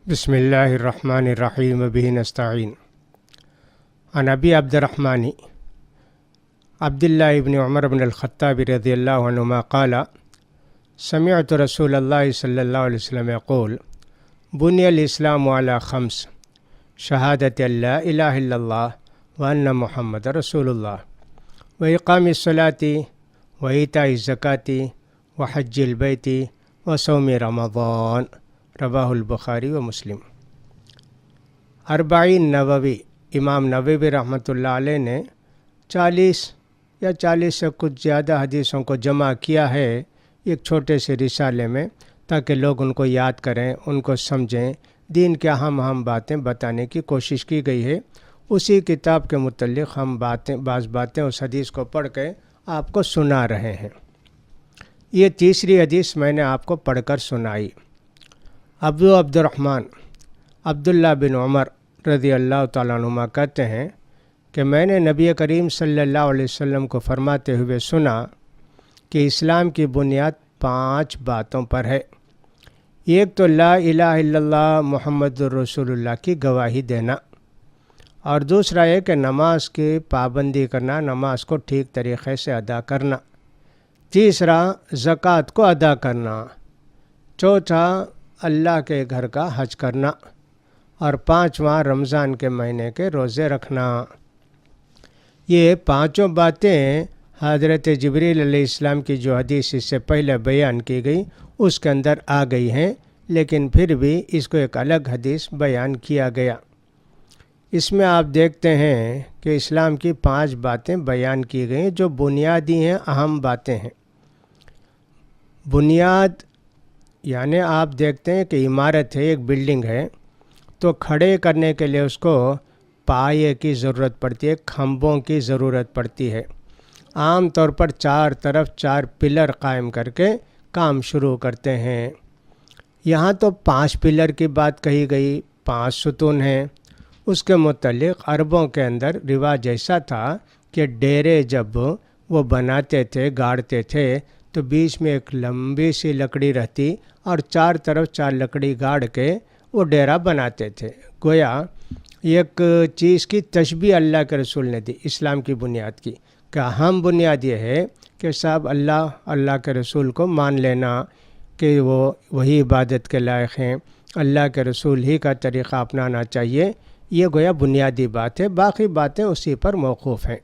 بسم اللہ الرحمن الرحیم وبہ نستعین عن ابی عبد الرحمن عبداللہ ابن عمر بن الخطاب رضی اللہ عنہما قال سمعت رسول اللہ صلی اللہ علیہ وسلم يقول بني الاسلام على خمس شہادت لا الہ الا اللہ وان محمد رسول اللہ واقام الصلاة وایتاء الزکاة وحج البیت وصوم رمضان رواہ البخاری و مسلم۔ اربعین نووی امام نووی رحمۃ اللہ علیہ نے 40 سے کچھ زیادہ حدیثوں کو جمع کیا ہے ایک چھوٹے سے رسالے میں، تاکہ لوگ ان کو یاد کریں، ان کو سمجھیں، دین کے اہم باتیں بتانے کی کوشش کی گئی ہے۔ اسی کتاب کے متعلق ہم بعض باتیں اس حدیث کو پڑھ کے آپ کو سنا رہے ہیں۔ یہ تیسری حدیث میں نے آپ کو پڑھ کر سنائی۔ ابو عبد الرحمن عبداللہ بن عمر رضی اللہ تعالیٰ عنہما کہتے ہیں کہ میں نے نبی کریم صلی اللہ علیہ وسلم کو فرماتے ہوئے سنا کہ اسلام کی بنیاد 5 باتوں پر ہے۔ ایک تو لا الہ الا اللہ محمد رسول اللہ کی گواہی دینا، اور دوسرا یہ کہ نماز کی پابندی کرنا، نماز کو ٹھیک طریقے سے ادا کرنا، تیسرا زکوٰۃ کو ادا کرنا، چوتھا اللہ کے گھر کا حج کرنا، اور 5واں رمضان کے مہینے کے روزے رکھنا۔ یہ 5 باتیں حضرت جبریل علیہ السلام کی جو حدیث اس سے پہلے بیان کی گئی اس کے اندر آ گئی ہیں، لیکن پھر بھی اس کو ایک الگ حدیث بیان کیا گیا۔ اس میں آپ دیکھتے ہیں کہ اسلام کی 5 باتیں بیان کی گئی جو بنیادی ہیں، اہم باتیں ہیں۔ بنیاد یعنی آپ دیکھتے ہیں کہ عمارت ہے، ایک بلڈنگ ہے، تو کھڑے کرنے کے لیے اس کو پائے کی ضرورت پڑتی ہے، کھمبوں کی ضرورت پڑتی ہے۔ عام طور پر 4 طرف 4 پلر قائم کر کے کام شروع کرتے ہیں۔ یہاں تو 5 پلر کی بات کہی گئی، 5 ستون ہیں۔ اس کے متعلق عربوں کے اندر رواج ایسا تھا کہ ڈیرے جب وہ بناتے تھے، گاڑتے تھے، تو بیچ میں ایک لمبی سی لکڑی رہتی اور 4 طرف 4 لکڑی گاڑ کے وہ ڈیرا بناتے تھے۔ گویا ایک چیز کی تشبیہ اللہ کے رسول نے دی اسلام کی بنیاد کی، کہ اہم بنیاد یہ ہے کہ صاحب اللہ کے رسول کو مان لینا کہ وہی عبادت کے لائق ہیں، اللہ کے رسول ہی کا طریقہ اپنانا چاہیے۔ یہ گویا بنیادی بات ہے، باقی باتیں اسی پر موقوف ہیں۔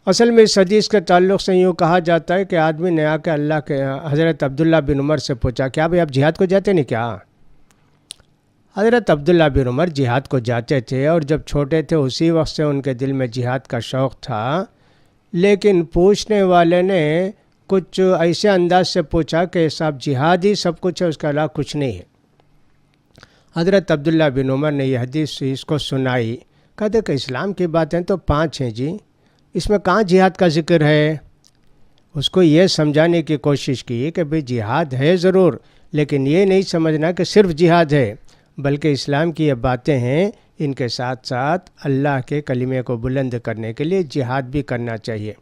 اصل میں اس حدیث کے تعلق سے یوں کہا جاتا ہے کہ آدمی نے آ کے اللہ کے حضرت عبداللہ بن عمر سے پوچھا، کیا بھئی آپ جہاد کو جاتے نہیں کیا؟ حضرت عبداللہ بن عمر جہاد کو جاتے تھے، اور جب چھوٹے تھے اسی وقت سے ان کے دل میں جہاد کا شوق تھا، لیکن پوچھنے والے نے کچھ ایسے انداز سے پوچھا کہ صاحب جہاد ہی سب کچھ ہے، اس کے علاوہ کچھ نہیں ہے۔ حضرت عبداللہ بن عمر نے یہ حدیث اس کو سنائی، کہتے کہ اسلام کی باتیں تو 5 ہیں جی، اس میں کہاں جہاد کا ذکر ہے؟ اس کو یہ سمجھانے کی کوشش کی کہ بھئی جہاد ہے ضرور، لیکن یہ نہیں سمجھنا کہ صرف جہاد ہے، بلکہ اسلام کی یہ باتیں ہیں، ان کے ساتھ ساتھ اللہ کے کلمے کو بلند کرنے کے لیے جہاد بھی کرنا چاہیے۔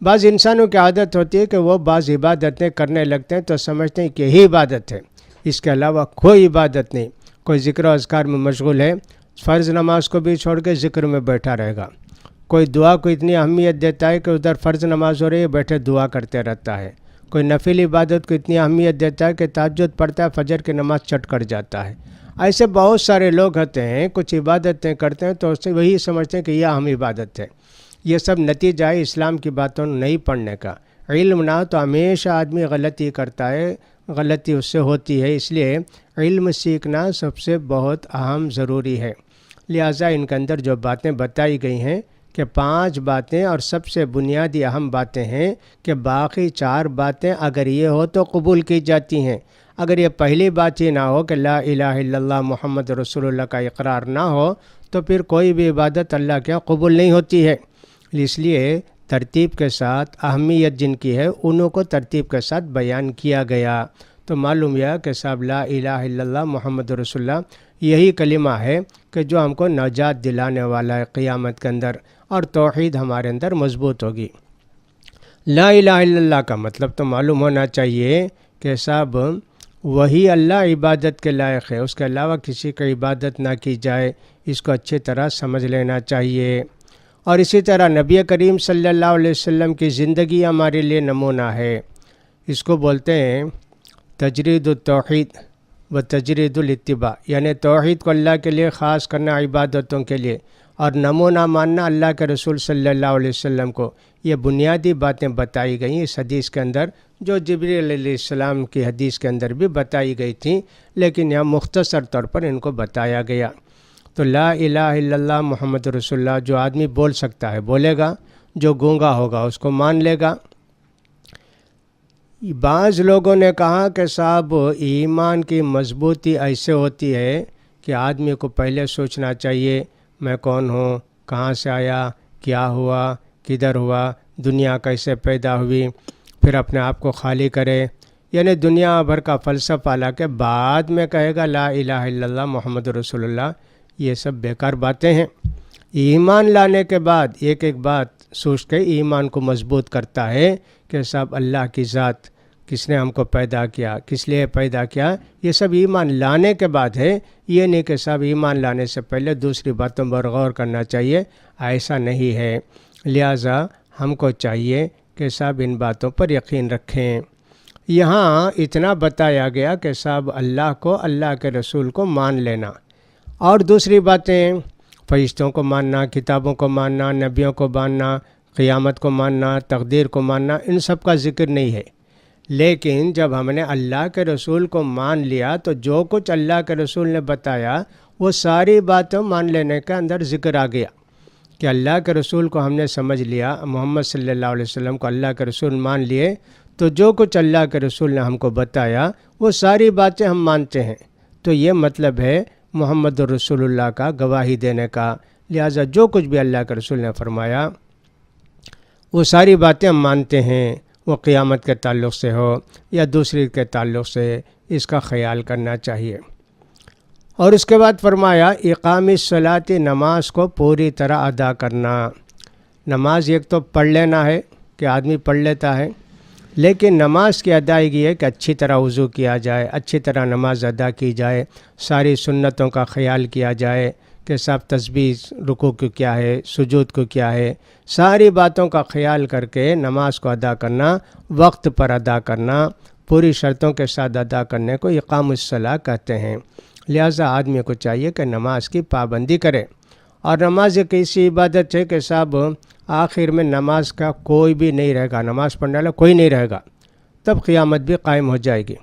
بعض انسانوں کی عادت ہوتی ہے کہ وہ بعض عبادتیں کرنے لگتے ہیں تو سمجھتے ہیں کہ یہی عبادت ہے، اس کے علاوہ کوئی عبادت نہیں۔ کوئی ذکر و اذکار میں مشغول ہے، فرض نماز کو بھی چھوڑ کے ذکر میں بیٹھا رہے گا۔ کوئی دعا کو اتنی اہمیت دیتا ہے کہ ادھر فرض نماز ہو رہی ہے، بیٹھے دعا کرتے رہتا ہے۔ کوئی نفل عبادت کو اتنی اہمیت دیتا ہے کہ تہجد پڑھتا ہے، فجر کی نماز چٹ کر جاتا ہے۔ ایسے بہت سارے لوگ ہوتے ہیں، کچھ عبادتیں کرتے ہیں تو اس سے وہی سمجھتے ہیں کہ یہ اہم عبادت ہے۔ یہ سب نتیجہ ہے اسلام کی باتوں نہیں پڑھنے کا۔ علم نہ تو ہمیشہ آدمی غلطی کرتا ہے، غلطی اس سے ہوتی ہے، اس لیے علم سیکھنا سب سے بہت اہم ضروری ہے۔ لہٰذا ان کے اندر جو باتیں بتائی گئی ہیں کہ 5 باتیں اور سب سے بنیادی اہم باتیں ہیں، کہ باقی 4 باتیں اگر یہ ہو تو قبول کی جاتی ہیں۔ اگر یہ پہلی بات ہی نہ ہو کہ لا الہ الا اللہ محمد رسول اللہ کا اقرار نہ ہو، تو پھر کوئی بھی عبادت اللہ کے یہاں قبول نہیں ہوتی ہے۔ اس لیے ترتیب کے ساتھ اہمیت جن کی ہے انہوں کو ترتیب کے ساتھ بیان کیا گیا۔ تو معلوم یہ کہ صاحب لا الہ الا اللہ محمد رسول اللہ یہی کلمہ ہے کہ جو ہم کو نجات دلانے والا ہے قیامت کے اندر، اور توحید ہمارے اندر مضبوط ہوگی۔ لا الہ الا اللہ کا مطلب تو معلوم ہونا چاہیے کہ صاحب وہی اللہ عبادت کے لائق ہے، اس کے علاوہ کسی کی عبادت نہ کی جائے، اس کو اچھی طرح سمجھ لینا چاہیے۔ اور اسی طرح نبی کریم صلی اللہ علیہ وسلم کی زندگی ہمارے لیے نمونہ ہے۔ اس کو بولتے ہیں تجرید التوحید و تجرید الاتباع، یعنی توحید کو اللہ کے لیے خاص کرنا عبادتوں کے لیے، اور نمونہ ماننا اللہ کے رسول صلی اللہ علیہ وسلم کو۔ یہ بنیادی باتیں بتائی گئیں اس حدیث کے اندر، جو جبریل علیہ السلام کی حدیث کے اندر بھی بتائی گئی تھیں، لیکن یہاں مختصر طور پر ان کو بتایا گیا۔ تو لا الہ الا اللہ محمد رسول اللہ جو آدمی بول سکتا ہے بولے گا، جو گونگا ہوگا اس کو مان لے گا۔ بعض لوگوں نے کہا کہ صاحب ایمان کی مضبوطی ایسے ہوتی ہے کہ آدمی کو پہلے سوچنا چاہیے میں کون ہوں، کہاں سے آیا، کیا ہوا، کدھر ہوا، دنیا کیسے پیدا ہوئی، پھر اپنے آپ کو خالی کرے، یعنی دنیا بھر کا فلسفہ لا کے بعد میں کہے گا لا الہ الا اللہ محمد رسول اللہ۔ یہ سب بیکار باتیں ہیں۔ ایمان لانے کے بعد ایک ایک بات سوچ کے ایمان کو مضبوط کرتا ہے کہ صاحب اللہ کی ذات، کس نے ہم کو پیدا کیا، کس لیے پیدا کیا، یہ سب ایمان لانے کے بعد ہے۔ یہ نہیں کہ صاحب ایمان لانے سے پہلے دوسری باتوں پر غور کرنا چاہیے، ایسا نہیں ہے۔ لہٰذا ہم کو چاہیے کہ صاحب ان باتوں پر یقین رکھیں۔ یہاں اتنا بتایا گیا کہ صاحب اللہ کو، اللہ کے رسول کو مان لینا، اور دوسری باتیں فرشتوں کو ماننا، کتابوں کو ماننا، نبیوں کو ماننا، قیامت کو ماننا، تقدیر کو ماننا، ان سب کا ذکر نہیں ہے۔ لیکن جب ہم نے اللہ کے رسول کو مان لیا تو جو کچھ اللہ کے رسول نے بتایا وہ ساری باتیں مان لینے کے اندر ذکر آ گیا کہ اللہ کے رسول کو ہم نے سمجھ لیا، محمد صلی اللہ علیہ وسلم کو اللہ کے رسول مان لیے، تو جو کچھ اللہ کے رسول نے ہم کو بتایا وہ ساری باتیں ہم مانتے ہیں۔ تو یہ مطلب ہے محمد رسول اللہ کا گواہی دینے کا۔ لہٰذا جو کچھ بھی اللہ کے رسول نے فرمایا وہ ساری باتیں ہم مانتے ہیں، وہ قیامت کے تعلق سے ہو یا دوسری کے تعلق سے، اس کا خیال کرنا چاہیے۔ اور اس کے بعد فرمایا اقام الصلاۃ، نماز کو پوری طرح ادا کرنا۔ نماز ایک تو پڑھ لینا ہے کہ آدمی پڑھ لیتا ہے، لیکن نماز کی ادائیگی ہے کہ اچھی طرح وضو کیا جائے، اچھی طرح نماز ادا کی جائے، ساری سنتوں کا خیال کیا جائے کہ سب تسبیح رکوع کو کیا ہے، سجود کو کیا ہے، ساری باتوں کا خیال کر کے نماز کو ادا کرنا، وقت پر ادا کرنا، پوری شرطوں کے ساتھ ادا کرنے کو اقام الصلاۃ کہتے ہیں۔ لہٰذا آدمی کو چاہیے کہ نماز کی پابندی کرے، اور نماز ایک ایسی عبادت ہے کہ صاحب آخر میں نماز کا کوئی بھی نہیں رہے گا، نماز پڑھنے والا کوئی نہیں رہے گا، تب قیامت بھی قائم ہو جائے گی۔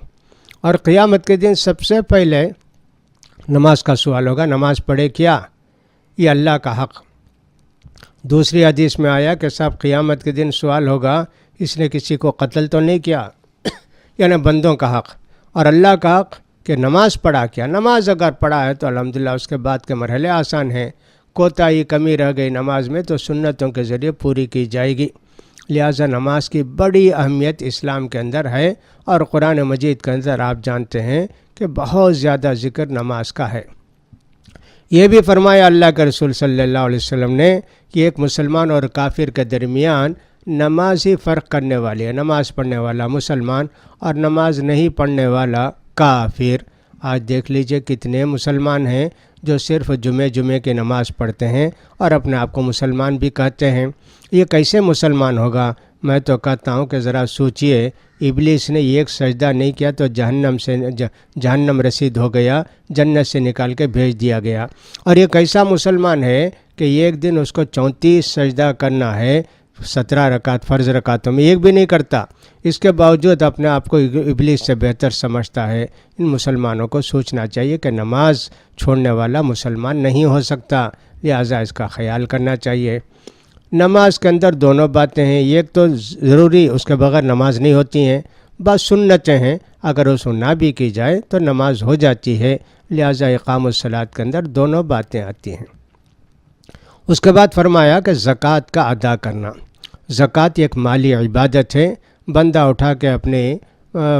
اور قیامت کے دن سب سے پہلے نماز کا سوال ہوگا، نماز پڑھے کیا، یہ اللہ کا حق۔ دوسری حدیث میں آیا کہ صاحب قیامت کے دن سوال ہوگا اس نے کسی کو قتل تو نہیں کیا، یعنی بندوں کا حق، اور اللہ کا حق کہ نماز پڑھا کیا۔ نماز اگر پڑھا ہے تو الحمدللہ اس کے بعد کے مرحلے آسان ہیں، کوتاہی کمی رہ گئی نماز میں تو سنتوں کے ذریعے پوری کی جائے گی۔ لہٰذا نماز کی بڑی اہمیت اسلام کے اندر ہے، اور قرآن مجید کے اندر آپ جانتے ہیں کہ بہت زیادہ ذکر نماز کا ہے۔ یہ بھی فرمایا اللہ کے رسول صلی اللہ علیہ وسلم نے کہ ایک مسلمان اور کافر کے درمیان نماز ہی فرق کرنے والی ہے، نماز پڑھنے والا مسلمان اور نماز نہیں پڑھنے والا کافر۔ آج دیکھ لیجئے کتنے مسلمان ہیں جو صرف جمعے کی نماز پڑھتے ہیں اور اپنے آپ کو مسلمان بھی کہتے ہیں۔ یہ کیسے مسلمان ہوگا؟ میں تو کہتا ہوں کہ ذرا سوچئے، ابلیس نے ایک سجدہ نہیں کیا تو جہنم رسید ہو گیا، جنت سے نکال کے بھیج دیا گیا۔ اور یہ کیسا مسلمان ہے کہ ایک دن اس کو 34 سجدہ کرنا ہے، 17 رکعت فرض رکعتوں میں ایک بھی نہیں کرتا، اس کے باوجود اپنے آپ کو ابلیس سے بہتر سمجھتا ہے۔ ان مسلمانوں کو سوچنا چاہیے کہ نماز چھوڑنے والا مسلمان نہیں ہو سکتا، لہٰذا اس کا خیال کرنا چاہیے۔ نماز کے اندر دونوں باتیں ہیں، ایک تو ضروری، اس کے بغیر نماز نہیں ہوتی ہیں، بس سنتیں ہیں، اگر اس کو نہ بھی کی جائے تو نماز ہو جاتی ہے۔ لہٰذا اقام الصلاۃ کے اندر دونوں باتیں آتی ہیں۔ اس کے بعد فرمایا کہ زکوٰۃ کا ادا کرنا۔ زکوٰۃ ایک مالی عبادت ہے، بندہ اٹھا کے اپنے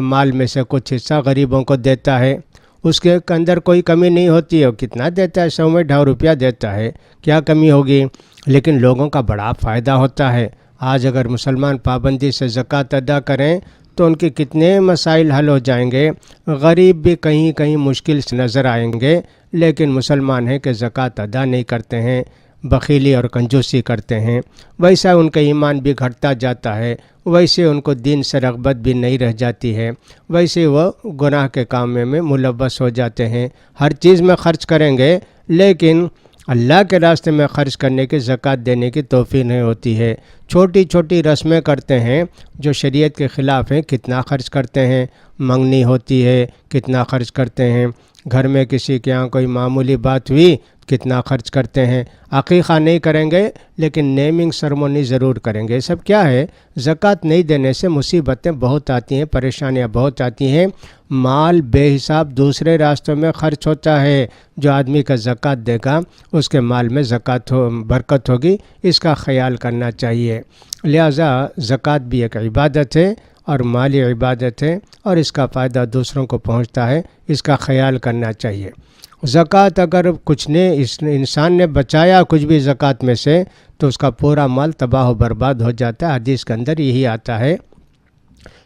مال میں سے کچھ حصہ غریبوں کو دیتا ہے، اس کے اندر کوئی کمی نہیں ہوتی ہے، وہ کتنا دیتا ہے، 100 میں 2.5 روپیہ دیتا ہے، کیا کمی ہوگی؟ لیکن لوگوں کا بڑا فائدہ ہوتا ہے۔ آج اگر مسلمان پابندی سے زکوٰۃ ادا کریں تو ان کے کتنے مسائل حل ہو جائیں گے. غریب بھی کہیں کہیں مشکل سے نظر آئیں گے، لیکن مسلمان ہیں کہ زکوٰۃ ادا نہیں کرتے ہیں، بخیلی اور کنجوسی کرتے ہیں. ویسا ان کا ایمان بھی گھٹتا جاتا ہے، ویسے ان کو دین سے رغبت بھی نہیں رہ جاتی ہے، ویسے وہ گناہ کے کام میں ملوث ہو جاتے ہیں. ہر چیز میں خرچ کریں گے لیکن اللہ کے راستے میں خرچ کرنے کی، زکوٰۃ دینے کی توفیق نہیں ہوتی ہے. چھوٹی چھوٹی رسمیں کرتے ہیں جو شریعت کے خلاف ہیں، کتنا خرچ کرتے ہیں. منگنی ہوتی ہے، کتنا خرچ کرتے ہیں. گھر میں کسی کے یہاں کوئی معمولی بات ہوئی، کتنا خرچ کرتے ہیں. عقیقہ نہیں کریں گے لیکن نیمنگ سرمونی ضرور کریں گے. یہ سب کیا ہے؟ زکوٰۃ نہیں دینے سے مصیبتیں بہت آتی ہیں، پریشانیاں بہت آتی ہیں. مال بے حساب دوسرے راستوں میں خرچ ہوتا ہے. جو آدمی کا زکوٰۃ دے گا اس کے مال میں زکوٰۃ برکت ہوگی، اس کا خیال کرنا چاہیے. لہٰذا زکوٰۃ بھی ایک عبادت ہے اور مالی عبادت ہے، اور اس کا فائدہ دوسروں کو پہنچتا ہے، اس کا خیال کرنا چاہیے. زکوٰۃ اگر کچھ نے انسان نے بچایا کچھ بھی زکوٰۃ میں سے، تو اس کا پورا مال تباہ و برباد ہو جاتا ہے. حدیث کے اندر یہی آتا ہے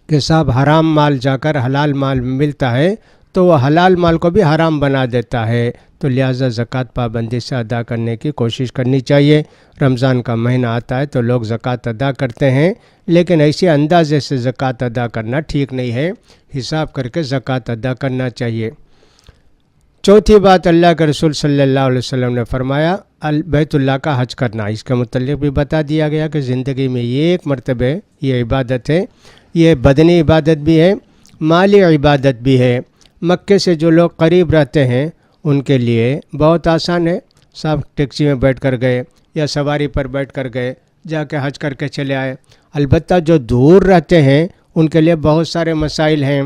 کہ صاحب حرام مال جا کر حلال مال ملتا ہے تو وہ حلال مال کو بھی حرام بنا دیتا ہے. تو لہٰذا زکوٰۃ پابندی سے ادا کرنے کی کوشش کرنی چاہیے. رمضان کا مہینہ آتا ہے تو لوگ زکوٰۃ ادا کرتے ہیں، لیکن ایسے اندازے سے زکوٰۃ ادا کرنا ٹھیک نہیں ہے. حساب کر کے زکوٰۃ ادا کرنا چاہیے. چوتھی بات، اللہ کے رسول صلی اللہ علیہ وسلم نے فرمایا بیت اللہ کا حج کرنا. اس کے متعلق بھی بتا دیا گیا کہ زندگی میں یہ ایک مرتبہ یہ عبادت ہے. یہ بدنی عبادت بھی ہے، مالی عبادت بھی ہے. مکے سے جو لوگ قریب رہتے ہیں ان کے لیے بہت آسان ہے. صاحب ٹیکسی میں بیٹھ کر گئے یا سواری پر بیٹھ کر گئے، جا کے حج کر کے چلے آئے. البتہ جو دور رہتے ہیں ان کے لیے بہت سارے مسائل ہیں.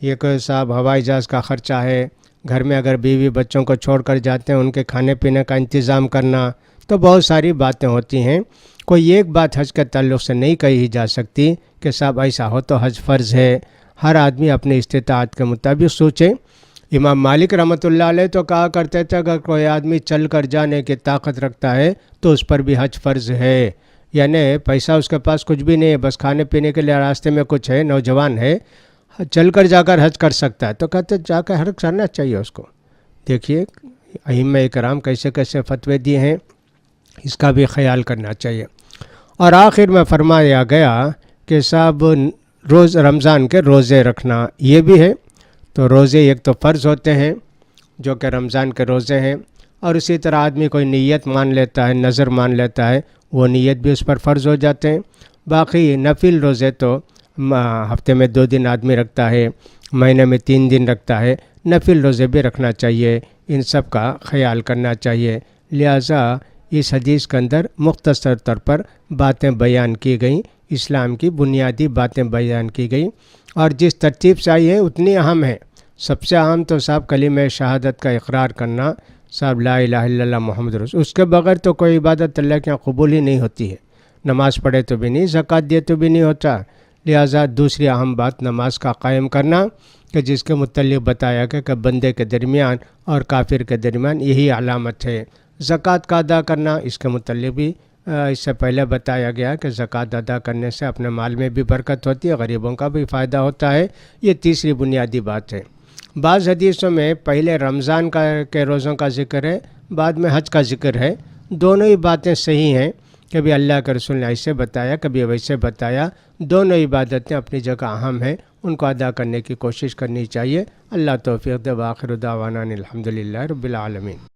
یہ کہ صاحب ہوائی جہاز کا خرچہ ہے، گھر میں اگر بیوی بچوں کو چھوڑ کر جاتے ہیں ان کے کھانے پینے کا انتظام کرنا، تو بہت ساری باتیں ہوتی ہیں. کوئی ایک بات حج کے تعلق سے نہیں کہی جا سکتی کہ صاحب ایسا ہو تو حج فرض ہے. ہر آدمی اپنی استطاعت کے مطابق سوچے. امام مالک رحمۃ اللہ علیہ تو کہا کرتے تھے اگر کوئی آدمی چل کر جانے کی طاقت رکھتا ہے تو اس پر بھی حج فرض ہے. یعنی پیسہ اس کے پاس کچھ بھی نہیں ہے، بس کھانے پینے کے لیے راستے میں کچھ ہے، نوجوان ہے، چل کر جا کر حج کر سکتا ہے، تو کہتے جا کر حج کرنا چاہیے اس کو. دیکھیے ائمہ کرام کیسے کیسے فتوے دیے ہیں، اس کا بھی خیال کرنا چاہیے. اور آخر میں فرمایا گیا کہ صاحب روز رمضان کے روزے رکھنا یہ بھی ہے. تو روزے ایک تو فرض ہوتے ہیں جو کہ رمضان کے روزے ہیں، اور اسی طرح آدمی کوئی نیت مان لیتا ہے، نظر مان لیتا ہے، وہ نیت بھی اس پر فرض ہو جاتے ہیں. باقی نفل روزے تو ہفتے میں 2 دن آدمی رکھتا ہے، مہینے میں 3 دن رکھتا ہے. نفل روزے بھی رکھنا چاہیے، ان سب کا خیال کرنا چاہیے. لہٰذا اس حدیث کے اندر مختصر طور پر باتیں بیان کی گئیں، اسلام کی بنیادی باتیں بیان کی گئیں، اور جس ترتیب سے آئی ہے اتنی اہم ہے. سب سے اہم تو صاحب کلمہ شہادت کا اقرار کرنا، صاحب لا الہ الا اللہ محمد رسول. اس کے بغیر تو کوئی عبادت اللہ کے یہاں قبول ہی نہیں ہوتی ہے. نماز پڑھے تو بھی نہیں، زکوٰۃ دیے تو بھی نہیں ہوتا. لہٰذا دوسری اہم بات نماز کا قائم کرنا، کہ جس کے متعلق بتایا گیا کہ بندے کے درمیان اور کافر کے درمیان یہی علامت ہے. زکوٰۃ کا ادا کرنا، اس کے متعلق بھی اس سے پہلے بتایا گیا کہ زکوٰۃ ادا کرنے سے اپنے مال میں بھی برکت ہوتی ہے، غریبوں کا بھی فائدہ ہوتا ہے. یہ تیسری بنیادی بات ہے. بعض حدیثوں میں پہلے رمضان کے روزوں کا ذکر ہے، بعد میں حج کا ذکر ہے. دونوں ہی باتیں صحیح ہیں. کبھی اللہ کے رسول نے ایسے بتایا، کبھی ویسے بتایا. دونوں عبادتیں اپنی جگہ اہم ہیں، ان کو ادا کرنے کی کوشش کرنی چاہیے. اللہ توفیق دے. وآخر دعوانا الحمدللہ رب العالمین.